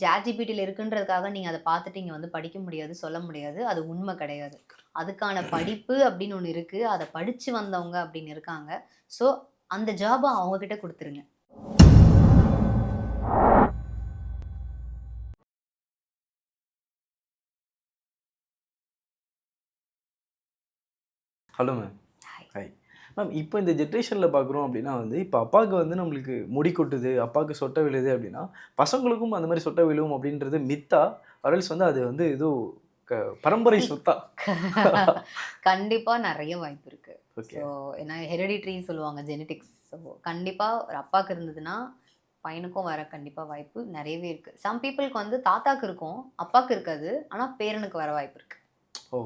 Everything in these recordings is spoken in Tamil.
ChatGPTல இருக்குன்றதுக்காக நீங்க அத பார்த்துட்டு இங்க வந்து படிக்க முடியாது, சொல்ல முடியாது. அது உண்ம கிடையாது. அதுக்கான படிப்பு அப்படின்னு ஒண்ணு இருக்கு. அத படிச்சு வந்தவங்க அப்படின்னு இருக்காங்க. ஸோ அந்த ஜாப அவங்க கிட்ட குடுத்துருங்க. Hello ma'am. Hi. Hi. Ma'am இப்போ இந்த ஜென்ரேஷன்ல பார்க்குறோம் அப்படின்னா வந்து, இப்போ அப்பாவுக்கு வந்து நம்மளுக்கு முடி கொட்டுது, அப்பாவுக்கு சொட்டை விழுது அப்படின்னா, பசங்களுக்கும் அந்த மாரி சொட்டை விழும் அப்படின்றது மித்தா? ஆர் எல்ஸ் வந்து அது வந்து ஏதோ க பரம்பரை சி சொத்தா? கண்டிப்பா நெறைய வாய்ப்பு இருக்கு. ஓகே. ஸோ ஏன்னா ஹெரிடிட்ரி சொல்லுவாங்க ஜெனடிக்ஸ். ஸோ கண்டிப்பா ஒரு அப்பாக்கு இருந்ததுன்னா, பையனுக்கும் வர கண்டிப்பா வாய்ப்பு நெறையவே இருக்கு. சம் பீப்பிள்க்கு வந்து தாத்தாக்கு இருக்கும், அப்பாக்கு இருக்காது. ஆனா பேரனுக்கு வர வாய்ப்பு இருக்கு. ஓ!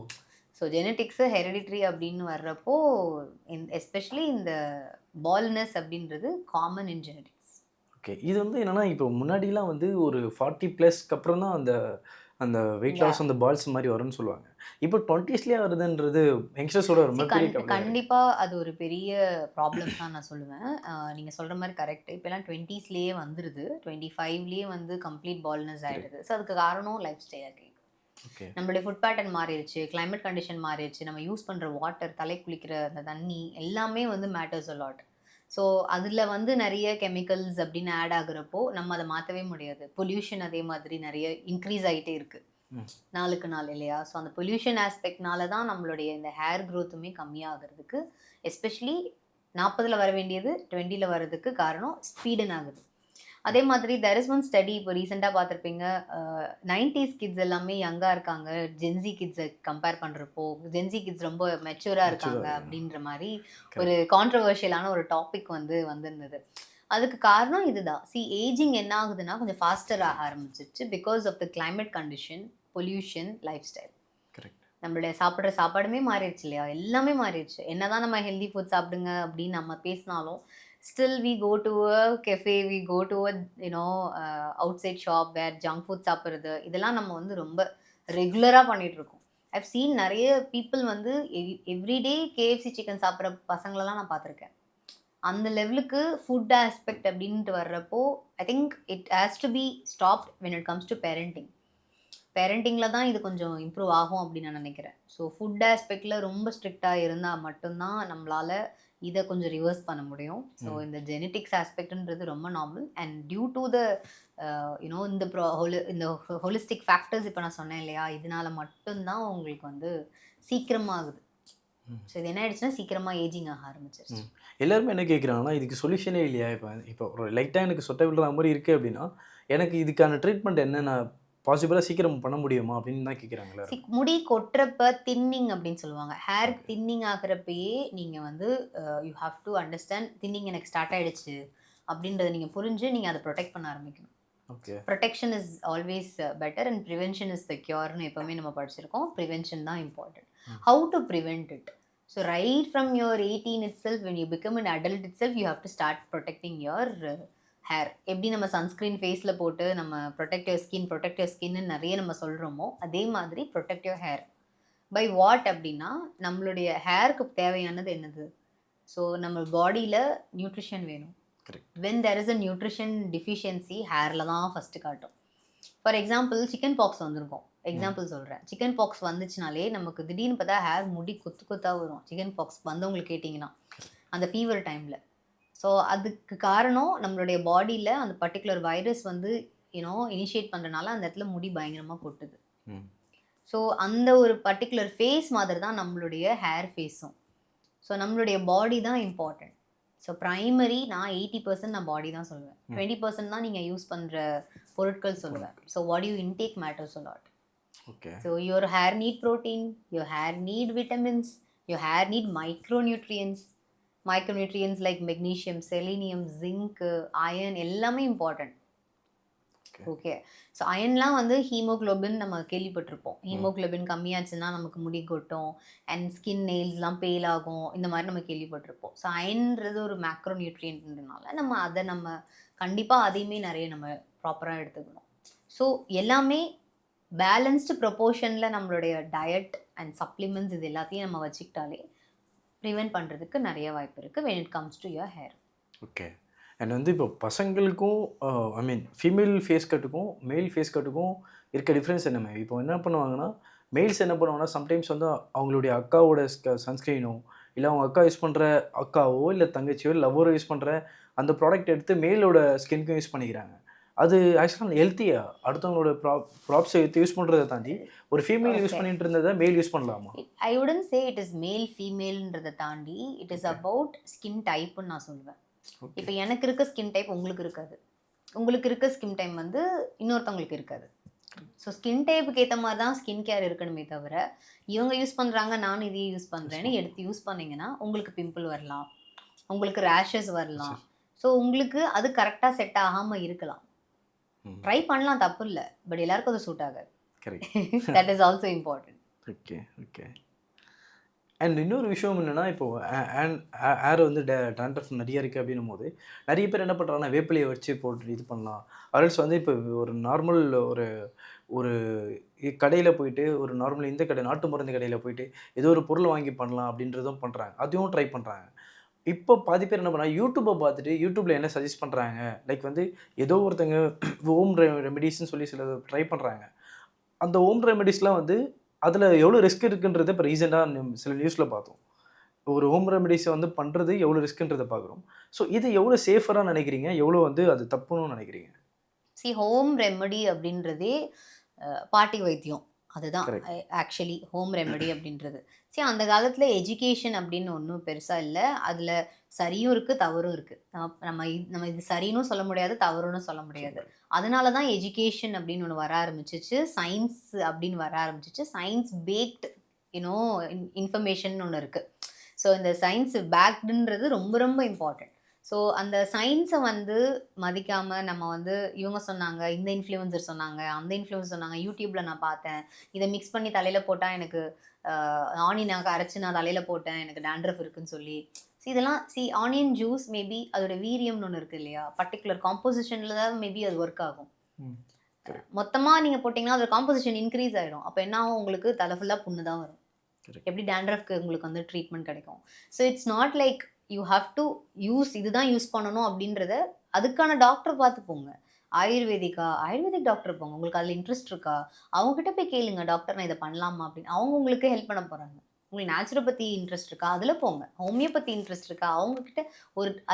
ஸோ ஜெனடிக்ஸ், ஹெரிடிட்ரி அப்படின்னு வர்றப்போ, எஸ்பெஷலி இந்த பால்ட்னஸ் அப்படின்றது காமன் இன் ஜெனடிக்ஸ். ஓகே. இது வந்து என்னன்னா, இப்போ முன்னாடிலாம் வந்து ஒரு 40 பிளஸ்க்கு அப்புறம் தான் அந்த அந்த வெயிட் லாஸ் அந்த பால்ஸ் மாரி வரும்னு சொல்லுவாங்க. இப்போ 20ஸ்லயே வருதுன்றது யங்ஸ்டர்ஸோட ரொம்ப பெரிய கவலையா இருக்கு. கண்டிப்பா அது ஒரு பெரிய ப்ராப்ளம் தான் நான் சொல்லுவேன். நீங்க சொல்ற மாரி கரெக்ட். இப்பலாம் 20ஸ்லயே வந்துருது. 25லயே வந்து கம்ப்ளீட் பால்ட்னஸ் கரெக்ட். ஆயிடுது. ஸோ அதுக்கு காரணம் லைஃப் ஸ்டைல் அகைன். ஓகே. நம்மளுடைய ஃபுட் பேட்டர்ன் மாறிருச்சு, கிளைமேட் கண்டிஷன் மாறிருச்சு, நம்ம யூஸ் பண்ற வாட்டர், தலை குளிக்கிற அந்த தண்ணி எல்லாமே வந்து மேட்டர்ஸ் அ லாட். ஸோ அதுல வந்து நெறைய கெமிக்கல்ஸ் அப்படின்னு ஆட் ஆகுறப்போ, நம்ம அத மாத்தவே முடியாது. பொல்யூஷன் அதே மாதிரி நெறைய இன்க்ரீஸ் ஆயிட்டே இருக்கு. ம். நாளுக்கு நாள் இல்லையா? ஸோ அந்த பொல்யூஷன் ஆஸ்பெக்ட்னால தான் நம்மளுடைய இந்த ஹேர் குரோத்துமே கம்மியாகுறதுக்கு, எஸ்பெஷலி 40ல வர வேண்டியது 20ல வரதுக்கு காரணம் ஸ்பீடன் ஆகுது. அதே மாதிரி தேர் இஸ் ஒன் ஸ்டடி இப்போ ரீசென்ட்டா பார்த்துருப்பீங்க. 90ஸ் கிட்ஸ் எல்லாமே யங்கா இருக்காங்க. ஜென்ஸி கிட்ஸ கம்பேர் பண்றப்போ, ஜென்ஸி கிட்ஸ் ரொம்ப மெச்சூரா மெச்சூர் இருக்காங்க ஆகுது. அப்படின்ற மாரி ஒரு கரெக்ட். கான்ட்ரோவர்ஷியலான ஒரு டாபிக் வந்து வந்திருந்தது. அதுக்கு காரணம் இதுதான். ஏஜிங் என்ன ஆகுதுன்னா, கொஞ்சம் ஃபாஸ்டர் ஆக ஆரம்பிச்சுருச்சு. Because of the climate condition, pollution, lifestyle. Correct. நம்மளுடைய சாப்பிடுற சாப்பாடுமே மாறிடுச்சு இல்லையா? எல்லாமே மாறிடுச்சு. என்னதான் நம்ம ஹெல்தி ஃபுட் சாப்பிடுங்க அப்படின்னு நம்ம பேசினாலும், still we go to a cafe, we go to a you know outside shop where junk food சாப்பிடுறது, இதெல்லாம் நம்ம வந்து ரொம்ப ரெகுலரா பண்ணிட்டு இருக்கோம். ஐவ் சீன் நெறைய பீப்பிள் வந்து எவ்ரிடே KFC சிக்கன் சாப்பிடுற பசங்களலாம் நான் பார்த்துருக்கேன். அந்த லெவலுக்கு ஃபுட் ஆஸ்பெக்ட் அப்படின்ட்டு வர்றப்போ, I think it has to be stopped when it comes to parenting. பேரண்டிங்ல தான் இது கொஞ்சம் இம்ப்ரூவ் ஆகும் அப்படின்னு நான் நினைக்கிறேன். ஸோ ஃபுட் ஆஸ்பெக்ட்ல ரொம்ப ஸ்ட்ரிக்ட்டா இருந்தா மட்டும் தான் நம்மளால இத கொஞ்சம் ரிவர்ஸ் பண்ண முடியும். ஸோ ம். இந்த ஜெனடிக்ஸ் ஆஸ்பெக்ட்ன்றது ரொம்ப நார்மல் அண்ட் டியூ டூ த இந்த ஹோலிஸ்டிக் ஃபேக்டர்ஸ் இப்ப நான் சொன்னேன் இல்லையா? இதனால மட்டும் தான் உங்களுக்கு வந்து சீக்கிரமா ஆகுது. ம். ஸோ இது என்ன ஆயிடுச்சுன்னா, சீக்கிரமா ஏஜிங் ஆக ஆரம்பிச்சுருச்சு. ம். எல்லாருமே என்ன கேட்குறாங்கன்னா, இதுக்கு சொல்யூஷனே இல்லையா? இப்போ இப்போ ஒரு லைட்டா எனக்கு சொட்டை விழுற மாரி இருக்கு அப்படின்னா, எனக்கு இதுக்கான ட்ரீட்மெண்ட் என்ன? நான் பாசிபிளா சீக்கிரம் பண்ண முடியுமா? அப்படின்னு தான் கேட்குறாங்க எல்லாருமே. முடி கொட்டுறப்ப தின்னிங் அப்படின்னு சொல்லுவாங்க. Hair okay. தின்னிங் ஆகுறப்பயே நீங்க வந்து you have to understand thinning எனக்கு ஸ்டார்ட் ஆயிடுச்சு அப்படின்றத நீங்க புரிஞ்சு நீங்க அத புரொடெக்ட் பண்ண ஆரம்பிக்கணும். Okay. Protection is always better and prevention is the கியூர்ன்னு எப்பவுமே நம்ம படிச்சிருக்கோம். பிரிவென்ஷன் தான் இம்பார்ட்டன்ட். ம். How to prevent it? So right from your 18 itself when you become an adult itself you have to start protecting your hair. எப்படி நம்ம சன்ஸ்கிரீன் ஃபேஸ்ல போட்டு நம்ம ப்ரொடெக்ட் யுவர் ஸ்கின்னு நெறைய நம்ம சொல்றோமோ, அதே மாதிரி protect your hair. By what அப்படின்னா, நம்மளுடைய ஹேருக்கு தேவையானது என்னது? ஸோ நம்ம பாடியில நியூட்ரிஷன் வேணும். Correct. When there is a nutrition deficiency ஹேர்ல தான் ஃபர்ஸ்ட் காட்டும். ஃபார் எக்ஸாம்பிள் சிக்கன் பாக்ஸ் வந்திருக்கும். ம். எக்ஸாம்பிள் சொல்றேன். சிக்கன் பாக்ஸ் வந்துச்சுனாலே நமக்கு திடீர்னு பார்த்தா ஹேர் முடி கொத்து கொத்தா வரும். சிக்கன் பாக்ஸ் வந்தவங்களுக்கு கேட்டீங்கன்னா, அந்த ஃபீவர் டைம்ல. ஸோ அதுக்கு காரணம் நம்மளுடைய பாடியில அந்த பர்ட்டிகுலர் வைரஸ் வந்து இனிஷியேட் பண்றனால அந்த இடத்துல முடி பயங்கரமா கொட்டுது. ம். ஸோ அந்த ஒரு பர்ட்டிகுலர் ஃபேஸ் மாதிரி தான் நம்மளுடைய ஹேர் ஃபேஸும். ஸோ நம்மளுடைய பாடி தான் இம்பார்ட்டன்ட். ஸோ பிரைமரி நான் 80% நான் பாடி தான் சொல்லுவேன். ம். 20% தான் நீங்க யூஸ் பண்ற பொருட்கள் சொல்லுவேன். So what you intake matters a lot. Okay. So your hair need protein, your hair need vitamins, your hair need micronutrients like magnesium, selenium, zinc, iron எல்லாமே இம்பார்ட்டன்ட். ஓகே. ஓகே. ஸோ அயர்ன்லாம் வந்து ஹீமோகுளோபின் நம்ம கேள்விப்பட்டிருப்போம். ம். ஹீமோகுளோபின் கம்மியாச்சுன்னா நமக்கு முடி கொட்டும் அண்ட் ஸ்கின் நெயில்ஸ்லாம் பேல் ஆகும். இந்த மாதிரி நம்ம கேள்விப்பட்டிருப்போம். ஸோ அயர்ன்றது ஒரு மேக்ரோ நியூட்ரியன்ட்ன்றனால நம்ம அதை நம்ம கண்டிப்பா அதையுமே நிறைய நம்ம ப்ராப்பரா எடுத்துக்கணும். ஸோ எல்லாமே பேலன்ஸ்டு ப்ரொபோர்ஷன்ல நம்மளுடைய டயட் அண்ட் சப்ளிமெண்ட்ஸ் இது எல்லாத்தையும் நம்ம வச்சுக்கிட்டாலே ப்ரிவென்ட் பண்றதுக்கு நிறைய வாய்ப்பு இருக்கு when it comes to your hair. Okay. And வந்து இப்போ பசங்களுக்கும் ஐ மீன் ஃபீமேல் ஃபேஸ் கட்டுக்கும் மேல் ஃபேஸ் கட்டுக்கும் இருக்க டிஃப்ரென்ஸ் என்ன மேம்? இப்போ என்ன பண்ணுவாங்கன்னா, மெயில்ஸ் என்ன பண்ணுவாங்கன்னா, சம்டைம்ஸ் வந்து அவங்களுடைய அக்காவோட சன்ஸ்க்ரீனோ, இல்ல அவங்க அக்கா யூஸ் பண்ற அக்காவோ, இல்ல தங்கச்சியோ, இல்ல லவ்வரோ யூஸ் பண்ற அந்த ப்ராடக்ட் எடுத்து மேலோட ஸ்கின்க்கும் யூஸ் பண்ணிக்கிறாங்க. அது ஆக்சுவலா ஹெல்த்தியா? அடுத்தவங்களோட ப்ராப்ஸ எடுத்து யூஸ் பண்றத தாண்டி, ஒரு ஃபீமேல் யூஸ் ஓகே. பண்ணிட்டு இருந்தத மேல் யூஸ் பண்ணலாமா? I wouldn't say it is male ஃபீமேல்ன்றத தாண்டி it is okay, about skin டைப்னு நான் சொல்லுவேன். ஓகே. இப்போ எனக்கு இருக்க ஸ்கின் டைப் உங்களுக்கு இருக்காது. உங்களுக்கு இருக்க ஸ்கின் டைம் வந்து இன்னொருத்தவங்களுக்கு இருக்காது. ஸோ ஸ்கின் டைப்புக்கு ஏற்ற மாதிரி தான் ஸ்கின் கேர் இருக்கணுமே தவிர, இவங்க யூஸ் பண்ணுறாங்க நானும் இதையே யூஸ் பண்ணுறேன்னு எடுத்து யூஸ் பண்ணீங்கன்னா, உங்களுக்கு பிம்பிள் வரலாம், உங்களுக்கு ரேஷஸ் வரலாம். சரி. ஸோ உங்களுக்கு அது கரெக்டாக செட் ஆகாமல் இருக்கலாம். ம். ட்ரை பண்ணலாம் தப்பு இல்லை, பட் எல்லாருக்கும் அது சூட் ஆகாது. Correct. That is also important. Okay, okay. And இன்னொரு விஷயம் என்னன்னா, இப்போ ஏர் வந்து டாண்ட்ரஃப் நெறைய இருக்குது அப்படின்னும்போது, நெறைய பேர் என்ன பண்ணுறாங்கன்னா, வேப்பிலைய வச்சு போட்டு இது பண்ணலாம். ஆர்எல்ஸ் வந்து இப்போ ஒரு நார்மல் ஒரு ஒரு கடையில போயிட்டு, ஒரு நார்மல் இந்த கடை நாட்டு மருந்து கடையில போயிட்டு, ஏதோ ஒரு பொருள் வாங்கி பண்ணலாம் அப்படின்றதும் பண்றாங்க. அதுவும் ட்ரை பண்றாங்க. இப்போ பாதி பேர் என்ன பண்ணாங்க, யூடியூப பார்த்துட்டு, யூடியூப்ல என்ன சஜெஸ்ட் பண்றாங்க, லைக் வந்து ஏதோ ஒருத்தங்க ஹோம் ரெமெடிஸ்ன்னு சொல்லி சிலது ட்ரை பண்றாங்க. அந்த ஹோம் ரெமெடிஸ்லாம் வந்து அதில எவ்வளோ ரிஸ்க் இருக்குன்றத இப்போ ரீசென்ட்டா சில நியூஸ்ல பார்த்தோம். ஒரு ஹோம் ரெமெடிஸ வந்து பண்றது எவ்வளோ ரிஸ்க்ன்றத பார்க்குறோம். ஸோ இது எவ்வளோ சேஃபரா நினைக்கிறீங்க? எவ்வளோ வந்து அது தப்புன்னு நினைக்கிறீங்க? ஹோம் ரெமெடி அப்படின்றதே பாட்டி வைத்தியம். அதுதான் கரெக்ட். ஆக்சுவலி ஹோம் ரெமெடி அப்படின்றது. அந்த காலத்தில் எஜுகேஷன் அப்படின்னு ஒன்றும் பெருசாக இல்லை. அதில் சரியும் இருக்குது, தவறும் இருக்குது. நம்ம இது சரின்னு சொல்ல முடியாது, தவறுன்னு சொல்ல முடியாது. சூப்பர். அதனால தான் எஜுகேஷன் அப்படின்னு ஒன்று வர ஆரம்பிச்சிச்சு, சயின்ஸ் அப்படின்னு வர ஆரம்பிச்சிச்சு. சயின்ஸ் பேக்டு யூனோ இன்ஃபர்மேஷன் ஒன்று இருக்குது. ஸோ இந்த சயின்ஸ் பேக்டுன்றது ரொம்ப ரொம்ப இம்பார்ட்டன்ட். ஸோ அந்த சயின்ஸை வந்து மதிக்காமல் நம்ம வந்து இவங்க சொன்னாங்க, இந்த இன்ஃப்ளூயன்சர் சொன்னாங்க, அந்த இன்ஃப்ளூயன்சர் சொன்னாங்க, யூடியூப்பில் நான் பார்த்தேன், இதை மிக்ஸ் பண்ணி தலையில் போட்டால் எனக்கு ஆனியன் அரைச்சி நான் தலையில் போட்டேன், எனக்கு டேண்ட்ரஃப் இருக்குன்னு சொல்லி. இதெல்லாம் ஆனியன் ஜூஸ் மேபி அதோட வீரியம்னு ஒன்று இருக்குது இல்லையா, பர்டிகுலர் காம்போசிஷனில் தான் மேபி அது ஒர்க் ஆகும். ம். கரெக்ட், மொத்தமாக நீங்கள் போட்டிங்கன்னா அதோட காம்போசிஷன் இன்க்ரீஸ் ஆகிடும். அப்போ என்ன ஆகும், உங்களுக்கு தலை ஃபுல்லாக புண்ணு தான் வரும். கரெக்ட். எப்படி டேண்ட்ரஃப்க்கு உங்களுக்கு வந்து ட்ரீட்மெண்ட் கிடைக்கும். So it's not like you have to இதுதான் யூஸ் பண்ணணும் அப்படின்றத அதுக்கான டாக்டர் பார்த்து போங்க. ஆயுர்வேதிக் டாக்டர் போங்க. உங்களுக்கு அதில் இன்ட்ரெஸ்ட் இருக்கா, அவங்ககிட்ட போய் கேளுங்க, டாக்டர் நான் இதை பண்ணலாமா அப்படின்னு. அவங்க உங்களுக்கு ஹெல்ப் பண்ண போகிறாங்க. உங்களுக்கு நேச்சுரோபதி இன்ட்ரெஸ்ட் இருக்கா, அதில் போங்க. ஹோமியோபதி இன்ட்ரெஸ்ட் இருக்கா, அவங்கக்கிட்ட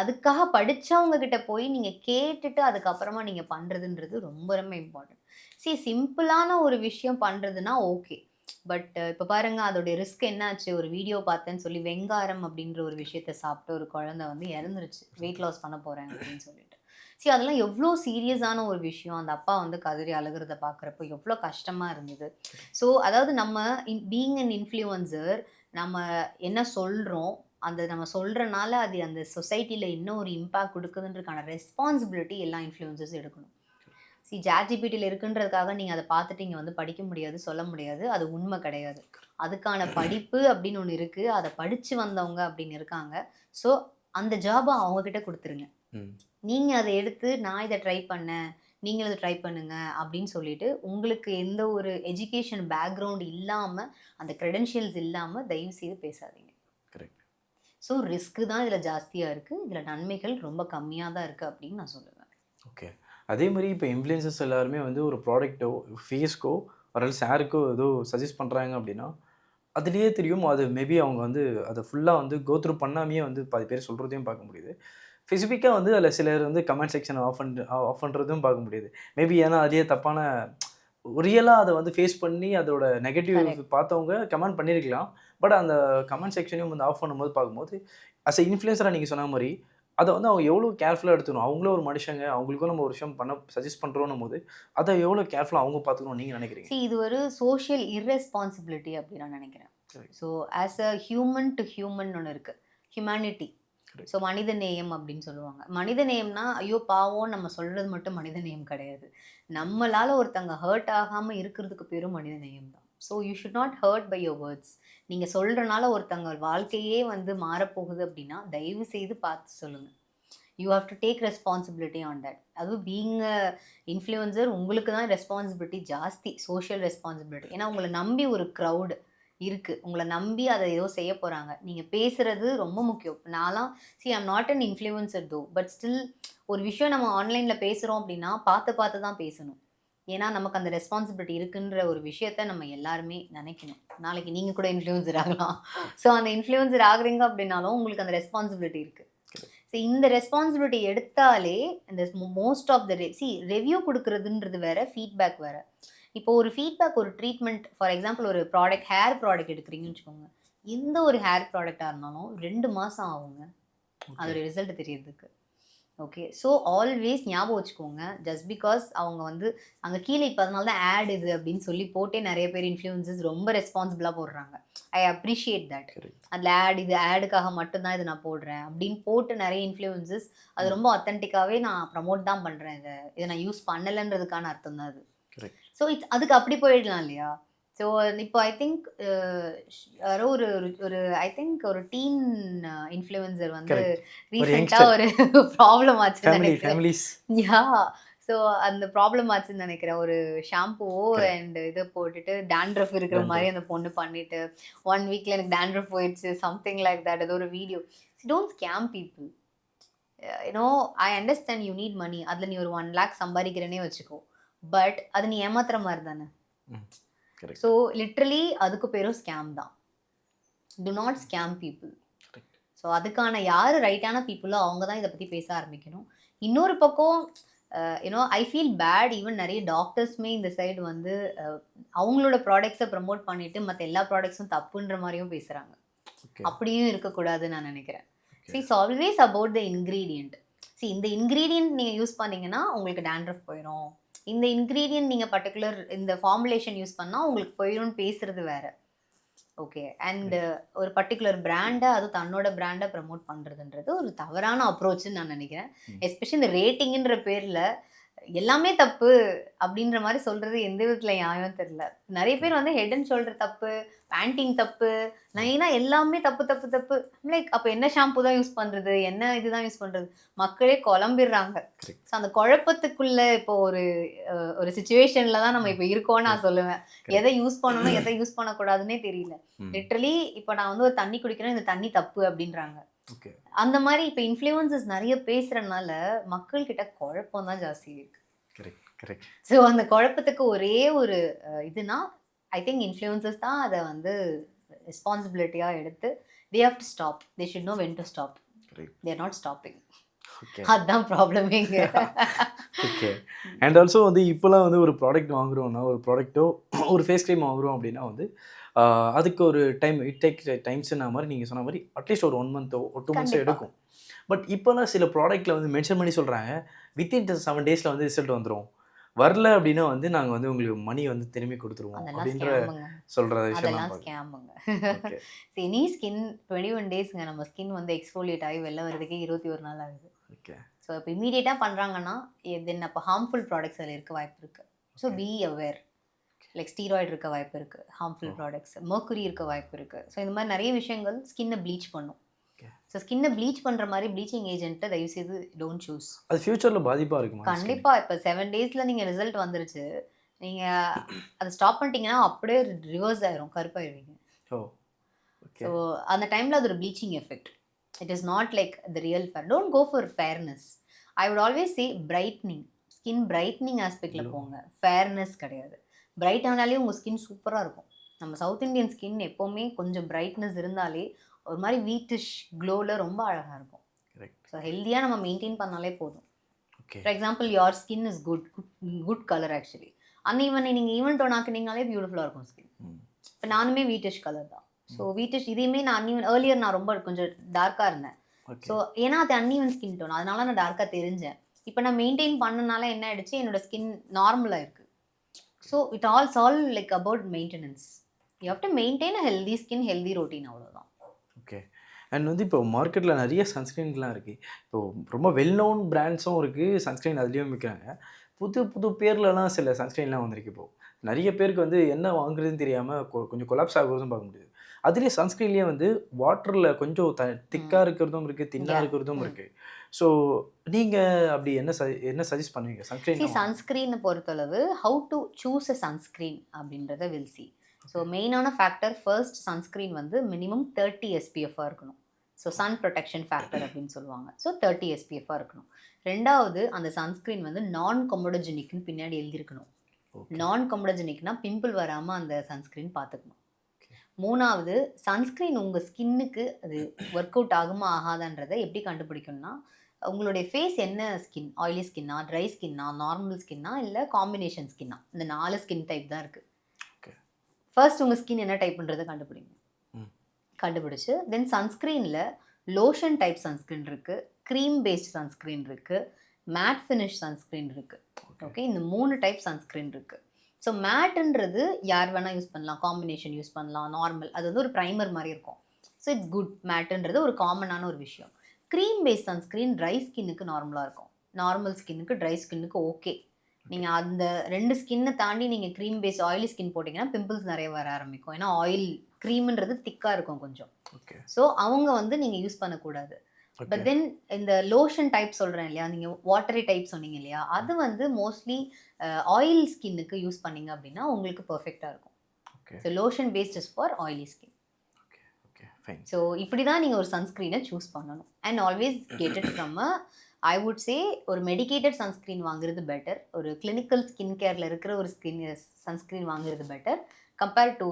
அதுக்காக படித்தவங்க கிட்ட போய் நீங்கள் கேட்டுட்டு அதுக்கப்புறமா நீங்கள் பண்ணுறதுன்றது ரொம்ப ரொம்ப இம்பார்ட்டன்ட். சிம்பிளான ஒரு விஷயம் பண்ணுறதுனா ஓகே. பட் இப்போ பாருங்க, அதோடைய ரிஸ்க் என்னாச்சு, ஒரு வீடியோ பார்த்தேன்னு சொல்லி வெங்காரம் அப்படின்ற ஒரு விஷயத்த சாப்பிட்டு ஒரு குழந்தை வந்து இறந்துருச்சு, வெயிட் லாஸ் பண்ண போகிறேன் அப்படின்னு சொல்லிட்டு. அதெல்லாம் எவ்வளோ சீரியஸான ஒரு விஷயம். அந்த அப்பா வந்து கதறி அழுகிறத பார்க்குறப்போ எவ்வளோ கஷ்டமாக இருந்தது. ஸோ அதாவது நம்ம பீயிங் அன் இன்ஃப்ளூயன்சர், நம்ம என்ன சொல்கிறோம், நம்ம சொல்கிறனால அது அந்த சொசைட்டியில் என்ன ஒரு இம்பாக்ட் கொடுக்குதுன்றதுக்கான ரெஸ்பான்சிபிலிட்டி எல்லா இன்ஃப்ளூயன்சர்ஸ் எடுக்கணும். ChatGPTல இருக்குன்றதுக்காக நீங்கள் அதை பார்த்துட்டு இங்கே வந்து படிக்க முடியாது, சொல்ல முடியாது. அது உண்மை கிடையாது. அதுக்கான படிப்பு அப்படின்னு ஒன்று இருக்குது. அதை படித்து வந்தவங்க அப்படின்னு இருக்காங்க. ஸோ அந்த ஜாபை அவங்கக்கிட்ட கொடுத்துருங்க. ம். நீங்கள் அதை எடுத்து நான் இதை ட்ரை பண்ணேன், நீங்களும் இதை ட்ரை பண்ணுங்க அப்படின்னு சொல்லிட்டு, உங்களுக்கு எந்த ஒரு எஜுகேஷன் பேக்ரவுண்ட் இல்லாமல், அந்த க்ரெடென்ஷியல்ஸ் இல்லாமல் தயவு செய்து பேசாதீங்க. கரெக்ட். ஸோ ரிஸ்க்கு தான் இதில் ஜாஸ்தியாக இருக்குது. இதில் நன்மைகள் ரொம்ப கம்மியாக தான் இருக்குது அப்படின்னு நான் சொல்லுவேன். ஓகே. அதே மாரி இப்போ இன்ஃப்ளூயன்சர்ஸ் எல்லாருமே வந்து ஒரு ப்ராடக்ட்டோ, ஃபேஸ்க்கோ ஆர்எல்ஸ் ஹேருக்கோ ஏதோ சஜெஸ்ட் பண்ணுறாங்க அப்படின்னா, அதிலேயே தெரியும் அது மேபி அவங்க வந்து அதை ஃபுல்லாக வந்து கோ த்ரூ பண்ணாமயே வந்து பாதி பேர் சொல்கிறதையும் பார்க்க முடியுது. ஸ்பெசிஃபிக்காக வந்து அதில் சிலர் வந்து கமெண்ட் செக்ஷனை ஆஃப் பண்ணுறதும் பார்க்க முடியுது. மேபி ஏன்னா அதிலேயே தப்பான ரியலாக அதை வந்து ஃபேஸ் பண்ணி அதோட நெகட்டிவ் Correct. பார்த்தவங்க கமெண்ட் பண்ணியிருக்கலாம். பட் அந்த கமெண்ட் செக்ஷனையும் வந்து ஆஃப் பண்ணும்போது பார்க்கும்போது, அஸ் எ இன்ஃப்ளூயன்சராக நீங்கள் சொன்ன மாரி, அதை வந்து அவங்க எவ்வளோ கேர்ஃபுல்லாக எடுத்துக்கணும். அவங்களும் ஒரு மனுஷங்க, அவங்களுக்கும் நம்ம ஒரு விஷயம் பண்ண சஜெஸ்ட் பண்ணுறோன்னும் போது, அதை எவ்வளோ கேர்ஃபுல்லாக அவங்க பார்த்துக்கணும்னு நீங்கள் நினைக்கிறீங்க? இது ஒரு சோஷியல் இர்ரெஸ்பான்சிபிலிட்டி அப்படின்னு நான் நினைக்கிறேன். Correct. So as a human to human ஒன்று இருக்குது, ஹியூமனிட்டி. Correct. ஸோ மனித நேயம் அப்படின்னு சொல்லுவாங்க. மனித நேயம்னா ஐயோ பாவம் நம்ம சொல்கிறது மட்டும் மனித நேயம் கிடையாது. நம்மளால் ஒருத்தங்க ஹர்ட் ஆகாமல் இருக்கிறதுக்கு பேரும் மனித நேயம் தான். So you should not hurt by your words. நீங்கள் சொல்கிறனால ஒருத்தங்க வாழ்க்கையே வந்து மாறப்போகுது அப்படின்னா தயவு செய்து பார்த்து சொல்லுங்கள். You have to take responsibility on that. அதுவும் பீயிங் அ இன்ஃப்ளூயன்சர் உங்களுக்கு தான் ரெஸ்பான்சிபிலிட்டி ஜாஸ்தி, சோஷியல் ரெஸ்பான்சிபிலிட்டி. ஏன்னா உங்களை நம்பி ஒரு க்ரௌடு இருக்கு. உங்கள நம்பி அத ஏதோ செய்ய போறாங்க. நீங்க பேசுறது ரொம்ப முக்கியம். நான்லாம் I am not an influencer but still ஒரு விஷயம் நம்ம ஆன்லைன்ல பேசுறோம் அப்படின்னா, பார்த்து பார்த்து தான் பேசணும். ஏன்னா, நமக்கு அந்த ரெஸ்பான்சிபிலிட்டி இருக்குன்ற ஒரு விஷயத்த நம்ம எல்லாருமே நெனைக்கணும். நாளைக்கு நீங்க கூட இன்ஃப்ளூயன்சர் ஆகலாம். ஸோ அந்த இன்ஃப்ளூயன்சர் ஆகுறீங்க அப்படின்னாலும், உங்களுக்கு அந்த ரெஸ்பான்சிபிலிட்டி இருக்கு. ஸோ இந்த ரெஸ்பான்சிபிலிட்டி எடுத்தாலே இந்த மோஸ்ட் ஆஃப் த ரிவ்யூ குடுக்குறதுன்றது வேற, ஃபீட்பேக் வேற. இப்போ ஒரு ஃபீட்பேக் ஒரு ட்ரீட்மெண்ட் ஃபார் எக்ஸாம்பிள் ஒரு ஹேர் ப்ராடக்ட் எடுக்குறீங்கன்னு வச்சுக்கோங்க. எந்த ஒரு ஹேர் ப்ராடக்ட்டா இருந்தாலும் 2 மாசம் ஆகுங்க. அதோட ரிசல்ட் தெரியறதுக்கு. ஓகே. ஸோ ஆல்வேஸ் ஞாபகம் வச்சுக்கோங்க. ஜஸ்ட் பிகாஸ் அவங்க வந்து அங்க கீழ இப்ப அதனால தான் ஆட் இது அப்படின்னு சொல்லி போட்டே நெறைய பேர் இன்ஃப்ளூயன்சர்ஸ் ரொம்ப ரெஸ்பான்சிபிளா போடுறாங்க. I appreciate that. அதுல இது ஆடுக்காக மட்டும் தான் இத நான் போடுறேன் அப்படின்னு போட்டு நெறைய இன்ஃப்ளூயன்சர்ஸ் அது ரொம்ப ஆத்தென்டிக்காவே நான் ப்ரமோட் தான் பண்றேன் இத நான் யூஸ் பண்ணலன்றதுக்கான அர்த்தம் தான் அது. ஸோ அதுக்கு அப்படி போயிடலாம் இல்லையா? ஸோ இப்போ ஐ திங்க் யாரோ ஒரு ஒரு ஐ திங்க் ஒரு டீன் இன்ஃப்ளூயன்சர் வந்து ரீசெண்டா ஒரு ப்ராப்ளம் ஆச்சுன்னு நினைக்கிறேன். யாஹ்! ஸோ அந்த ப்ராப்ளம் ஆச்சுன்னு நினைக்கிறேன். ஒரு ஷாம்பூவோ அண்ட் இத போட்டுட்டு டாண்ட்ரஃப் இருக்கிற மாரி அந்த பொண்ணு பண்ணிட்டு 1 வீக்ல எனக்கு டாண்ட்ரஃப் போயிடுச்சு சம்திங் லைக் தட். ஏதோ ஒரு video. Don't scam people. I understand you need money. அதுல நீ ஒரு 1 லேக் சம்பாதிக்கிறேன்னே வச்சுக்கோ. பட் அது நீ ஏமாத்துற மாரி தானே. ஸோ லிட்ரலி அதுக்கு பேரும் ஸ்கேம் தான். To not scam people. So அதுக்கான யார் ரைட்டான பீப்புளோ அவங்க தான் இதை பற்றி பேச ஆரம்பிக்கணும். இன்னொரு பக்கம் ஐ ஃபீல் பேட். ஈவன் நிறைய டாக்டர்ஸுமே இந்த சைடு வந்து அவங்களோட ப்ராடக்ட்ஸை ப்ரமோட் பண்ணிட்டு மற்ற எல்லா ப்ராடக்ட்ஸும் தப்புன்ற மாதிரியும் பேசுகிறாங்க. அப்படியும் இருக்கக்கூடாதுன்னு நான் நினைக்கிறேன். It's always about the ingredient. இந்த இன்க்ரீடியன்ட் நீங்கள் யூஸ் பண்ணீங்கன்னா உங்களுக்கு டேண்ட்ரஃப் போயிடும். இந்த இன்க்ரீடியன்ட் நீங்கள் பர்டிகுலர் இந்த ஃபார்முலேஷன் யூஸ் பண்ணால் உங்களுக்கு போயிடும்னு பேசுறது வேற. ஓகே. அண்ட் ஒரு பர்டிகுலர் பிராண்டை அது தன்னோட பிராண்டை ப்ரமோட் பண்ணுறதுன்றது ஒரு தவறான அப்ரோச்சுன்னு நான் நினைக்கிறேன். எஸ்பெஷலி இந்த ரேட்டிங்குன்ற பேரில் எல்லாமே தப்பு அப்படின்ற மாதிரி சொல்கிறது எந்த விதத்தில் நியாயம் தெரியல. நிறைய பேர் வந்து ஹெட் அண்ட் ஷோல்டர் தப்பு, பேண்டிங் தப்பு, நைனா எல்லாமே தப்பு தப்பு தப்பு. லைக் அப்போ என்ன ஷாம்பு தான் யூஸ் பண்ணுறது, என்ன இதுதான் யூஸ் பண்ணுறது, மக்களே குழம்பிடுறாங்க. ஸோ அந்த குழப்பத்துக்குள்ள இப்போ ஒரு சுச்சுவேஷனில் தான் நம்ம இப்போ இருக்கோம்னு நான் சொல்லுவேன். எதை யூஸ் பண்ணணும் எதை யூஸ் பண்ணக்கூடாதுன்னே தெரியல. லிட்ரலி இப்போ நான் வந்து ஒரு தண்ணி குடிக்கிறேன், இந்த தண்ணி தப்பு அப்படின்றாங்க. அந்த மாதிரி இப்போ இன்ஃப்ளூயன்சஸ் நிறைய பேசுறதுனால மக்கள் கிட்ட குழப்பம் தான் ஜாஸ்தி இருக்கு. ஸோ அந்த குழப்பத்துக்கு ஒரே ஒரு இதுனா ஐ திங்க் இன்ஃப்ளூயன்சஸ் தான் அதை வந்து ரெஸ்பான்சிபிலிட்டியாக எடுத்து they have to stop. They should know when to stop. They are not stopping. அதுதான் ப்ராப்ளமே இங்கே. ஓகே. அண்ட் ஆல்சோ வந்து இப்போலாம் வந்து ஒரு ப்ராடக்ட் வாங்குறோம்னா, ஒரு ப்ராடக்ட்டோ ஒரு ஃபேஸ் க்ரீம் வாங்குறோம் அப்படின்னா வந்து அதுக்கு ஒரு இட் டேக் டைம்ஸ்னா மாதிரி நீங்கள் சொன்ன மாதிரி அட்லீஸ்ட் ஒரு 1 மந்த்தோ ஒரு 2 மந்த்ஸோ எடுக்கும். பட் இப்போலாம் சில ப்ராடக்ட்டில் வந்து மென்ஷன் பண்ணி சொல்கிறாங்க வித்தின் 7 டேஸில் வந்து ரிசல்ட் வந்துடும். வரல அப்படின்னா வந்து நாங்கள் வந்து உங்களுக்கு மணி வந்து திரும்பி கொடுத்துருவோம் அப்படின்ற சொல்கிற விஷயம். Any skin 21 டேஸ்ங்க. நம்ம ஸ்கின் வந்து எக்ஸ்ஃபோலியேட் ஆகி வெளில வரதுக்கே 21 நாள் ஆகுது. ஓகே. ஸோ இப்போ இமீடியட்டாக பண்ணுறாங்கன்னா தென் அப்போ ஹார்ம்ஃபுல் ப்ராடக்ட்ஸ் அதில் இருக்க வாய்ப்பு இருக்குது. So be aware. Like steroid இருக்க வாய்ப்பு இருக்குது, ஹார்ம்ஃபுல் ப்ராடக்ட்ஸ், மர்க்குரி இருக்க வாய்ப்பு இருக்குது. ஸோ இந்த மாதிரி நிறைய விஷயங்கள் ஸ்கின்னை ப்ளீச் பண்ணும். ஸோ ஸ்கின்னை ப்ளீச் பண்ணுற மாதிரி ப்ளீச்சிங் ஏஜென்ட்டை தயவுசெய்து டோன்ட் சூஸ். அது ஃபியூச்சரில் பாதிப்பாக இருக்கும். கண்டிப்பாக. இப்போ 7 டேஸில் நீங்கள் ரிசல்ட் வந்துருச்சு, நீங்கள் அதை ஸ்டாப் பண்ணிட்டீங்கன்னா அப்படியே ரிவர்ஸ் ஆயிரும், கருப்பாயிருவீங்க. ஸோ அந்த டைமில் அது ஒரு bleaching effect. It is not like the real fair. Don't go for fairness. I would always say brightening. Skin brightening ஆஸ்பெக்டில் போங்க, ஃபேர்னஸ் கிடையாது. பிரைட் ஆனாலே உங்கள் ஸ்கின் சூப்பராக இருக்கும். நம்ம சவுத் இந்தியன் ஸ்கின் எப்போவுமே கொஞ்சம் பிரைட்னஸ் இருந்தாலே ஒரு மாதிரி வீட்டிஷ் க்ளோவில் ரொம்ப அழகாக இருக்கும். ஸோ ஹெல்த்தியாக நம்ம மெயின்டைன் பண்ணாலே போதும். For example your skin is good colour actually. Uneven நீங்கள் ஈவன் டோன் ஆக்குனீங்கனாலே பியூட்டிஃபுல்லாக இருக்கும் ஸ்கின். இப்போ நானுமே வீட்டிஷ் கலர் தான். ஸோ வீட்டிஷ் இதையுமே நான் அன்ஈவன் ஏர்லியர் நான் ரொம்ப கொஞ்சம் டார்க்காக இருந்தேன். ஸோ ஏன்னா அது அன்ஈவன் ஸ்கின் டோன், அதனால நான் டார்க்காக தெரிஞ்சேன். இப்போ நான் மெயின்டைன் பண்ணனால என்ன ஆயிடுச்சு, என்னோட ஸ்கின் நார்மலாக இருக்குது. So it all like about maintenance. You have to maintain a healthy skin, healthy routine, அவ்வளோதான். ஓகே. அண்ட் வந்து இப்போ மார்க்கெட்டில் நிறைய சன்ஸ்க்ரீன்லாம் இருக்குது. இப்போது ரொம்ப வெல் நோன் பிராண்ட்ஸும் இருக்குது, சன்ஸ்க்ரீன் அதுலேயும் விற்கிறாங்க. புது புது பேர்லலாம் சில சன்ஸ்க்ரீன்லாம் வந்திருக்கு. இப்போது நிறைய பேருக்கு வந்து என்ன வாங்குறதுன்னு தெரியாமல் கொஞ்சம் கொலாப்ஸ் ஆகுறதும் பார்க்க முடியுது. அதுலேயே சன்ஸ்க்ரீன்லேயே வந்து வாட்டரில் கொஞ்சம் திக்காக இருக்கிறதும் இருக்குது, தின்னாக இருக்கிறதும் இருக்குது. ஸோ நீங்கள் அப்படி என்ன சஜஸ்ட் பண்ணுவீங்க சன்ஸ்க்ரீன்? சன்ஸ்க்ரீனை பொறுத்தளவு how to choose a sunscreen அப்படின்றத வில் சி. ஸோ மெயினான ஃபேக்டர் ஃபர்ஸ்ட் சன்ஸ்க்ரீன் வந்து மினிமம் 30 SPF-ஆக இருக்கணும். ஸோ சன் ப்ரொடெக்ஷன் ஃபேக்டர் அப்படின்னு சொல்லுவாங்க. ஸோ 30 SPF-ஆக இருக்கணும். ரெண்டாவது அந்த சன்ஸ்க்ரீன் வந்து நான் கொமடோஜெனிக்னு பின்னாடி எழுதியிருக்கணும். நான் கொமடோஜெனிக்னா பிம்பிள் வராமல் அந்த சன்ஸ்க்ரீன் பார்த்துக்கணும். மூணாவது சன்ஸ்க்ரீன் உங்கள் ஸ்கின்னுக்கு அது ஒர்க் அவுட் ஆகுமா ஆகாதான்றதை எப்படி கண்டுபிடிக்கணும்னா, உங்களுடைய ஃபேஸ் என்ன ஸ்கின், ஆயிலி ஸ்கின்னா, ட்ரை ஸ்கின்னா, நார்மல் ஸ்கின்னா, இல்லை காம்பினேஷன் ஸ்கின்னா, இந்த 4 ஸ்கின் டைப் தான் இருக்குது. ஃபர்ஸ்ட் உங்கள் ஸ்கின் என்ன டைப்ன்றதை கண்டுபிடிங்க. கண்டுபிடிச்சு தென் சன்ஸ்க்ரீனில் லோஷன் டைப் சன்ஸ்க்ரீன் இருக்குது, க்ரீம் பேஸ்ட் சன்ஸ்க்ரீன் இருக்குது, மேட் ஃபினிஷ் சன்ஸ்க்ரீன் இருக்குது. ஓகே, இந்த 3 டைப் சன்ஸ்க்ரீன் இருக்குது. ஸோ மேட்டுன்றது யார் வேணால் யூஸ் பண்ணலாம், காம்பினேஷன் யூஸ் பண்ணலாம், நார்மல் அது வந்து ஒரு ப்ரைமர் மாதிரி இருக்கும். So it's good. மேட்டுன்றது ஒரு காமனான ஒரு விஷயம். க்ரீம் பேஸ்ட் சன்ஸ்க்ரீன் ட்ரை ஸ்கின்னுக்கு நார்மலாக இருக்கும், நார்மல் ஸ்கின்னுக்கு ட்ரை ஸ்கின்னுக்கு ஓகே. நீங்கள் அந்த 2 ஸ்கின்னை தாண்டி நீங்கள் க்ரீம் பேஸ்ட் ஆயிலி ஸ்கின் போட்டிங்கன்னா பிம்பிள்ஸ் நிறைய வர ஆரம்பிக்கும். ஏன்னா ஆயில் க்ரீம்ன்றது திக்காக இருக்கும் கொஞ்சம். ஸோ அவங்க வந்து நீங்கள் யூஸ் பண்ணக்கூடாது. பட் தென் இந்த லோஷன் டைப் சொல்கிறேன் இல்லையா, நீங்கள் வாட்டரி டைப் சொன்னீங்க இல்லையா, அது வந்து மோஸ்ட்லி ஆயில் ஸ்கின்னுக்கு யூஸ் பண்ணீங்க அப்படின்னா உங்களுக்கு பர்ஃபெக்டாக இருக்கும். So lotion based is for oily skin. So இப்படி தான் நீங்கள் ஒரு சன்ஸ்க்ரீனை சூஸ் பண்ணணும். And always get it from I would say ஒரு மெடிக்கேட்டட் சன்ஸ்க்ரீன் வாங்குறது பெட்டர். ஒரு கிளினிக்கல் ஸ்கின் கேரில் இருக்கிற ஒரு சன்ஸ்க்ரீன் வாங்குறது better compared to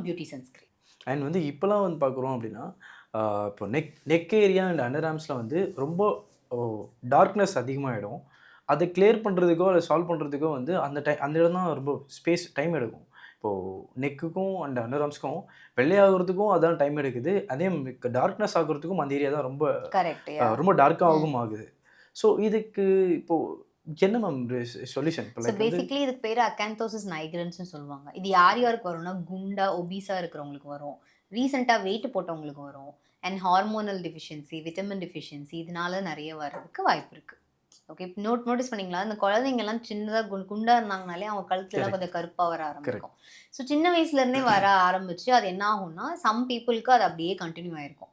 beauty sunscreen. And வந்து இப்போலாம் வந்து பார்க்குறோம் அப்படின்னா இப்போ நெக் ஏரியா அண்ட் அண்டர் ஆர்ம்ஸில் வந்து ரொம்ப டார்க்னஸ் அதிகமாகிடும். அதை கிளியர் பண்ணுறதுக்கோ அதை சால்வ் பண்ணுறதுக்கோ வந்து அந்த இடம் தான் ரொம்ப டைம் எடுக்கும். இப்போது நெக்குக்கும் அண்ட் அண்டர் ஆர்ம்ஸ்க்கும் வெள்ளையாகிறதுக்கும் அதான் டைம் எடுக்குது. அதே டார்க்னஸ் ஆகிறதுக்கும் அந்த ஏரியா தான் ரொம்ப டார்க்காகவும் ஆகுது. ஸோ இதுக்கு இப்போது என்ன மேம் சொல்யூஷன்? ஸோ பேசிக்லி இதுக்கு பேர் அகாந்தோசிஸ் நைக்ரன்ஸ்னு சொல்லுவாங்க. இது யாருக்கு வரும்னா குண்டா ஒபீஸாக இருக்கிறவங்களுக்கு வரும், ரீசெண்டாக வெயிட் போட்டவங்களுக்கு வரும், and hormonal deficiency, vitamin deficiency இதனால நிறைய வர்றதுக்கு வாய்ப்பு இருக்குது. ஓகே, நோட்டீஸ் பண்ணிங்களா, இந்த குழந்தைங்கெல்லாம் சின்னதாக குண்டாக இருந்தாங்கனாலே அவங்க கழுத்துலாம் கொஞ்சம் கருப்பாக வர ஆரம்பிக்கும். ஸோ சின்ன வயசுலேருந்தே வர ஆரம்பிச்சு அது என்ன ஆகும்னா சம் பீப்புளுக்கு அது அப்படியே கண்டினியூ ஆகிருக்கும்.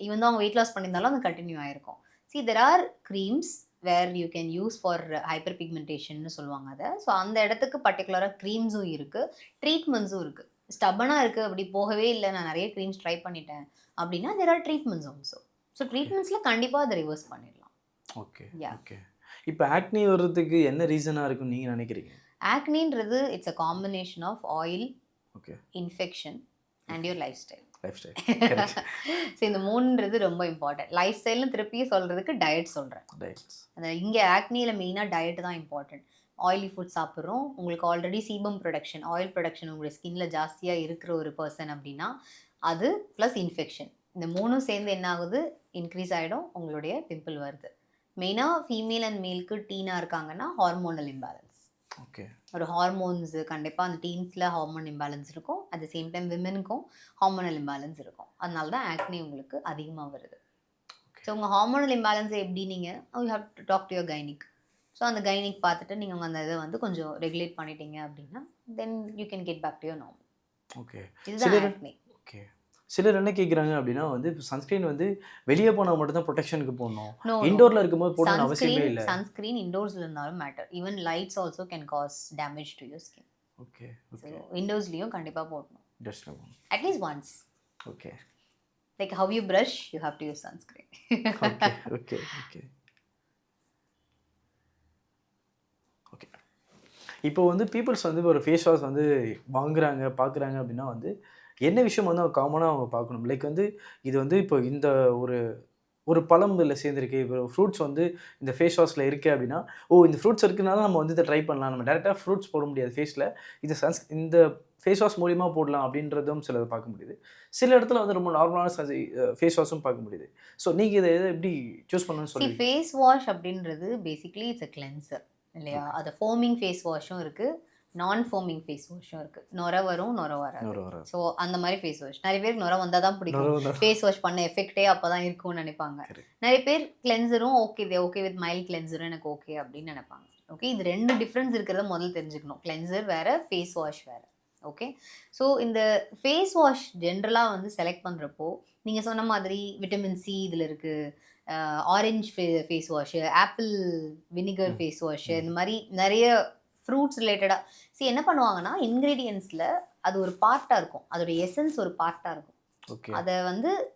ஈவன் தான் அவங்க வெயிட் லாஸ் பண்ணியிருந்தாலும் அது கண்டினியூ ஆகிருக்கும். See there are creams where you can use for hyper பிக்மெண்டேஷன்னு சொல்லுவாங்க அதை. ஸோ அந்த இடத்துக்கு பர்டிகுலராக க்ரீம்ஸும் இருக்குது, ட்ரீட்மெண்ட்ஸும் இருக்குது. ஸ்டப்பனாக இருக்குது, அப்படி போகவே இல்லை, நான் நிறைய க்ரீம்ஸ் ட்ரை பண்ணிட்டேன் அப்படின்னா there are treatments also. So ட்ரீட்மெண்ட்ஸில் கண்டிப்பாக அதை ரிவர்ஸ் பண்ணிடலாம். ஓகே. இப்போ ஆக்னி வர்றதுக்கு என்ன ரீசனாக இருக்குன்னு நீங்கள் நினைக்கிறீங்க? ஆக்னின்றது it's a combination of oil, infection and your lifestyle. So இந்த 3ன்றது ரொம்ப இம்பார்ட்டன்ட். லைஃப் ஸ்டைல்னு திருப்பியும் சொல்கிறதுக்கு டயட் சொல்கிறேன். அந்த இங்கே ஆக்னியில் மெயினாக டயட் தான் இம்பார்ட்டன்ட். ஆயிலி ஃபுட் சாப்பிட்றோம், உங்களுக்கு already sebum production, oil production உங்களுடைய ஸ்கின்ல ஜாஸ்தியாக இருக்கிற ஒரு பர்சன் அப்படின்னா அது ப்ளஸ் இன்ஃபெக்ஷன், இந்த 3ம் சேர்ந்து என்ன ஆகுது, இன்க்ரீஸ் ஆகிடும், உங்களுடைய பிம்பிள் வருது. மெயினாக ஃபீமேல் அண்ட் மேலுக்கு டீனாக இருக்காங்கன்னா ஹார்மோனல் இம்பேலன்ஸ். ஒரு ஹார்மோன்ஸ் கண்டிப்பாக அந்த டீன்ஸில் ஹார்மோன் இம்பேலன்ஸ் இருக்கும், அட் த சேம் டைம் விமெனுக்கும் ஹார்மோனல் இம்பேலன்ஸ் இருக்கும். அதனால தான் ஆக்னி உங்களுக்கு அதிகமாக வருது. ஸோ உங்கள் ஹார்மோனல் இம்பேலன்ஸை எப்படி நீங்கள் you have to talk to your gynaec. So அந்த கைனிக் பார்த்துட்டு நீங்கள் அந்த இதை வந்து கொஞ்சம் ரெகுலேட் பண்ணிட்டீங்க அப்படின்னா then you can get back to your normal. இதுதான் ஆக்னி. சிலர் என்ன கேட்குறாங்க அப்படின்னா வந்து சன்ஸ்கிரீன் வந்து வெளியே போனால் மட்டும் தான் ப்ரொடெக்ஷனுக்கு போடணும், இண்டோரில் இருக்கும்போது போடணும் அவசியமே இல்லை. சன்ஸ்கிரீன் இண்டோர்ஸில் இருந்தாலும் matter. Even lights also can cause damage to your skin. Okay. So இண்டோர்ஸ்லேயும் கண்டிப்பாக போடணும், at least once. Okay. Like how you brush you have to use sunscreen. Okay. இப்போ வந்து பீப்புள்ஸ் வந்து ஒரு ஃபேஸ் வாஷ் வந்து வாங்குறாங்க பார்க்குறாங்க அப்படின்னா வந்து என்ன விஷயம் வந்து காமனாக அவங்க பார்க்கணும். லைக் வந்து இது வந்து இப்போ இந்த ஒரு பழம் இதில் சேர்ந்துருக்கு, இப்போ ஃப்ரூட்ஸ் வந்து இந்த ஃபேஸ் வாஷில் இருக்குது அப்படின்னா இந்த ஃப்ரூட்ஸ் இருக்குனால நம்ம வந்து இதை ட்ரை பண்ணலாம், நம்ம டேரெக்டாக ஃப்ரூட்ஸ் போட முடியாது ஃபேஸில், இந்த ஃபேஸ் வாஷ் மூலிமா போடலாம் அப்படின்றதும் சிலதை பார்க்க முடியுது. சில இடத்துல வந்து ரொம்ப நார்மலான ஃபேஸ் வாஷும் பார்க்க முடியுது. ஸோ நீங்கள் இதை எப்படி சூஸ் பண்ணணும்னு சொல்லி? ஃபேஸ் வாஷ் அப்படின்றது பேசிக்லி இட்ஸ் அ கிளென்சர் இல்லையா. அது ஃபோமிங் ஃபேஸ் வாஷும் இருக்குது, நான் ஃபோமிங் ஃபேஸ் வாஷும் இருக்குது. நுர வரும், நுர வராது. ஸோ அந்த மாதிரி ஃபேஸ் வாஷ் நிறைய பேருக்கு நுர வந்தால் தான் பிடிக்கும், ஃபேஸ் வாஷ் பண்ண எஃபெக்டே அப்போ தான் இருக்கும்னு நினைப்பாங்க. நிறைய பேர் கிளென்சரும் ஓகே வித் மைல்ட் கிளென்சரும் எனக்கு ஓகே அப்படின்னு நினைப்பாங்க. ஓகே, இது 2 டிஃப்ரென்ஸ் இருக்கிறத முதல்ல தெரிஞ்சுக்கணும். கிளென்சர் வேறு, ஃபேஸ் வாஷ் வேறு. ஓகே, ஸோ இந்த ஃபேஸ் வாஷ் ஜென்ரலாக வந்து செலக்ட் பண்ணுறப்போ நீங்கள் சொன்ன மாதிரி விட்டமின் சி இதில் இருக்குது, orange face wash, apple vinegar face wash, இந்த மாதிரி நிறைய ஃப்ரூட்ஸ் ரிலேட்டடாக என்ன பண்ணுவாங்கன்னா இன்க்ரீடியன்ஸில் அது ஒரு பார்ட்டாக இருக்கும், அதோட எசன்ஸ் ஒரு பார்ட்டாக இருக்கும். ஓகே.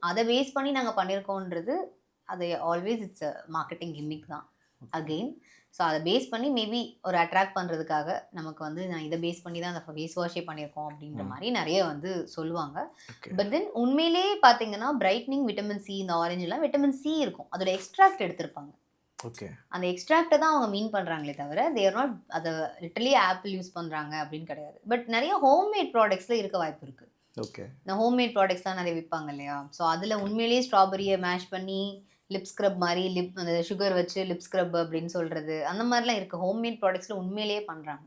அதை பேஸ் பண்ணி நாங்கள் பண்ணியிருக்கோன்றது அது ஆல்வேஸ் இட்ஸ் மார்க்கெட்டிங் கிம்மிக் தான் அகெயின். ஸோ அதை பேஸ் பண்ணி மேபி ஒரு அட்ராக்ட் பண்ணுறதுக்காக நமக்கு நான் இதை பேஸ் பண்ணி தான் அந்த ஃபேஸ் வாஷே பண்ணியிருக்கோம் அப்படின்ற மாதிரி நிறைய சொல்லுவாங்க. பட் தென் உண்மையிலேயே பார்த்தீங்கன்னா பிரைட்னிங் விட்டமின் சி, இந்த ஆரஞ்சுலாம் விட்டமின் சி இருக்கும், அதோட எக்ஸ்ட்ராக்ட் எடுத்திருப்பாங்க. ஓகே. அந்த எக்ஸ்ட்ராக்டை தான் அவங்க மீன் பண்ணுறாங்களே தவிர தேர் நாட் அதை லிட்டரலி ஆப்பிள் யூஸ் பண்ணுறாங்க அப்படின்னு கிடையாது. பட் நிறைய ஹோம்மேட் ப்ராடக்ட்ஸில் இருக்க வாய்ப்பு இருக்குது. ஓகே. இந்த ஹோம்மேட் ப்ராடக்ட்ஸ்லாம் நிறைய விற்பாங்க இல்லையா, ஸோ அதில் உண்மையிலேயே ஸ்ட்ராபெரியை மேஷ் பண்ணி லிப் ஸ்க்ரப் மாதிரி அந்த சுகர் வச்சு லிப் ஸ்க்ரப் அப்படின்னு சொல்கிறது, அந்த மாதிரிலாம் இருக்குது ஹோம்மேட் ப்ராடக்ட்ஸில் உண்மையிலேயே பண்ணுறாங்க.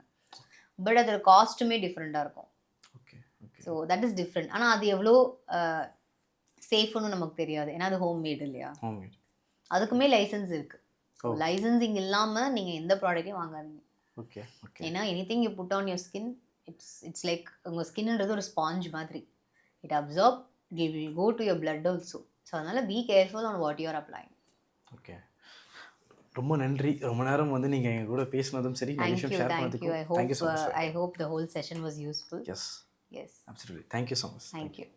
பட் அதோட காஸ்ட்டுமே டிஃப்ரெண்ட்டாக இருக்கும். Okay. Okay. So that is different. ஆனால் அது எவ்வளோ சேஃப்னு நமக்கு தெரியாது, ஏன்னா அது ஹோம்மேட் இல்லையா, ஹோம்மேட். அதுக்குமே லைசன்ஸ் இருக்குது. லைசன்சிங் இல்லாமல் நீங்கள் எந்த ப்ராடக்ட்டையும் வாங்காதீங்க. ஓகே. ஓகே. ஏன்னா anything you put on your skin, it's like உங்கள் ஸ்கின்ன்றது ஒரு ஸ்பாஞ்ச் மாதிரி. It absorb, it will go to your blood also. So அதனால் be careful on what you are applying. Okay. ரொம்ப நன்றி. ரொம்ப நேரம் நீங்கள் எங்கள் கூட பேசினதும் சரி, நிறைய விஷயம் ஷேர் பண்ணதுக்கு. I hope the whole session was useful. Yes. Yes. Absolutely. Thank you so much. Thank you.